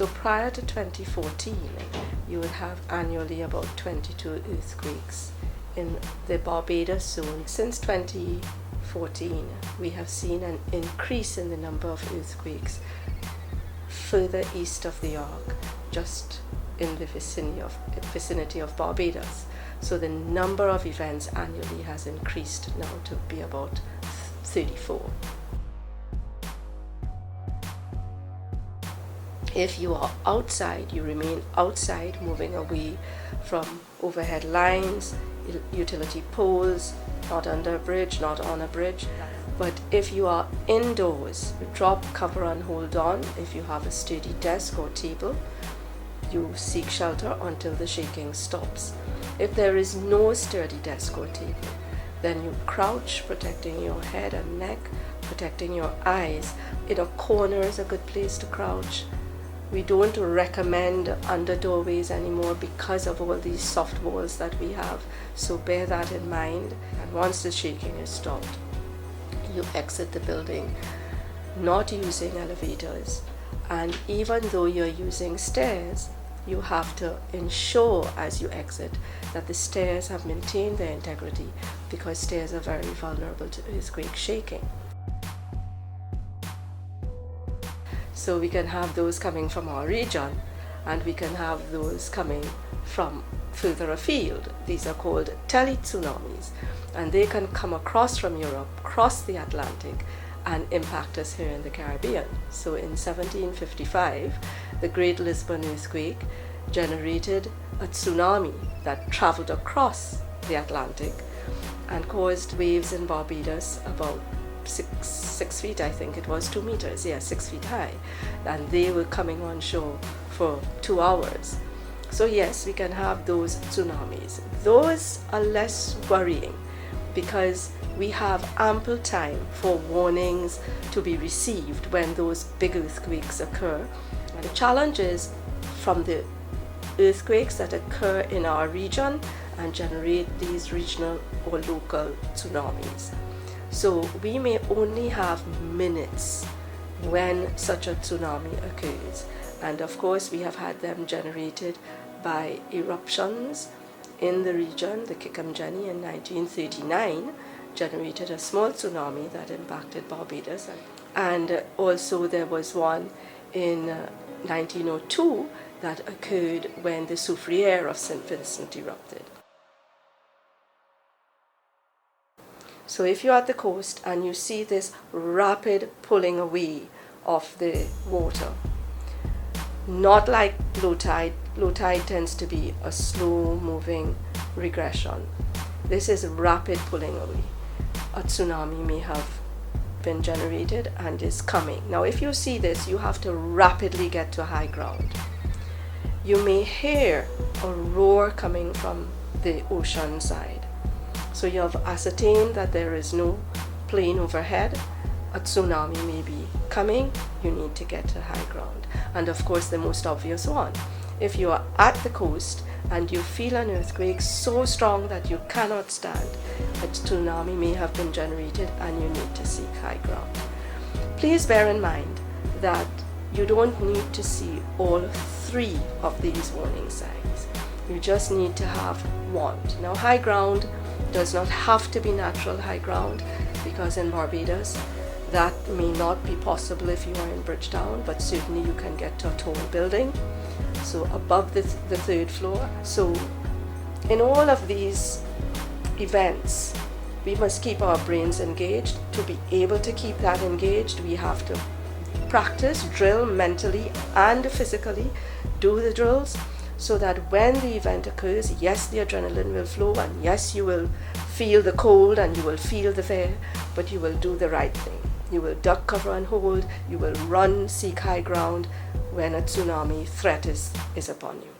So prior to 2014, you would have annually about 22 earthquakes in the Barbados zone. Since 2014, we have seen an increase in the number of earthquakes further east of the arc, just in the vicinity of Barbados. So the number of events annually has increased now to be about 34. If you are outside, you remain outside, moving away from overhead lines, utility poles, not under a bridge, not on a bridge. But if you are indoors, you drop, cover and hold on. If you have a sturdy desk or table, you seek shelter until the shaking stops. If there is no sturdy desk or table, then you crouch, protecting your head and neck, protecting your eyes. In a corner is a good place to crouch. We don't recommend under doorways anymore because of all these soft walls that we have. So bear that in mind. And once the shaking is stopped, you exit the building, not using elevators. And even though you're using stairs, you have to ensure as you exit that the stairs have maintained their integrity, because stairs are very vulnerable to earthquake shaking. So we can have those coming from our region, and we can have those coming from further afield. These are called tele-tsunamis, and they can come across from Europe, cross the Atlantic, and impact us here in the Caribbean. So in 1755, the Great Lisbon earthquake generated a tsunami that traveled across the Atlantic and caused waves in Barbados about 6 feet, I think it was 2 meters, 6 feet high, and they were coming on shore for 2 hours. So yes, we can have those tsunamis. Those are less worrying because we have ample time for warnings to be received when those big earthquakes occur. And the challenge is from the earthquakes that occur in our region and generate these regional or local tsunamis. So we may only have minutes when such a tsunami occurs. And of course, we have had them generated by eruptions in the region. The Kikamjani in 1939 generated a small tsunami that impacted Barbados. And also there was one in 1902 that occurred when the Soufriere of St. Vincent erupted. So if you're at the coast and you see this rapid pulling away of the water, not like low tide tends to be a slow moving regression. This is rapid pulling away. A tsunami may have been generated and is coming. Now if you see this, you have to rapidly get to high ground. You may hear a roar coming from the ocean side. So you have ascertained that there is no plane overhead. A tsunami may be coming. You need to get to high ground. And of course, the most obvious one, if you are at the coast and you feel an earthquake so strong that you cannot stand, a tsunami may have been generated and you need to seek high ground. Please bear in mind that you don't need to see all 3 of these warning signs. You just need to have one. Now, high ground does not have to be natural high ground, because in Barbados that may not be possible if you are in Bridgetown, but certainly you can get to a tall building, so above the 3rd floor. So in all of these events, we must keep our brains engaged. To be able to keep that engaged, we have to practice, drill mentally and physically, do the drills, so that when the event occurs, yes, the adrenaline will flow, and yes, you will feel the cold and you will feel the fear, but you will do the right thing. You will duck, cover and hold. You will run, seek high ground when a tsunami threat is upon you.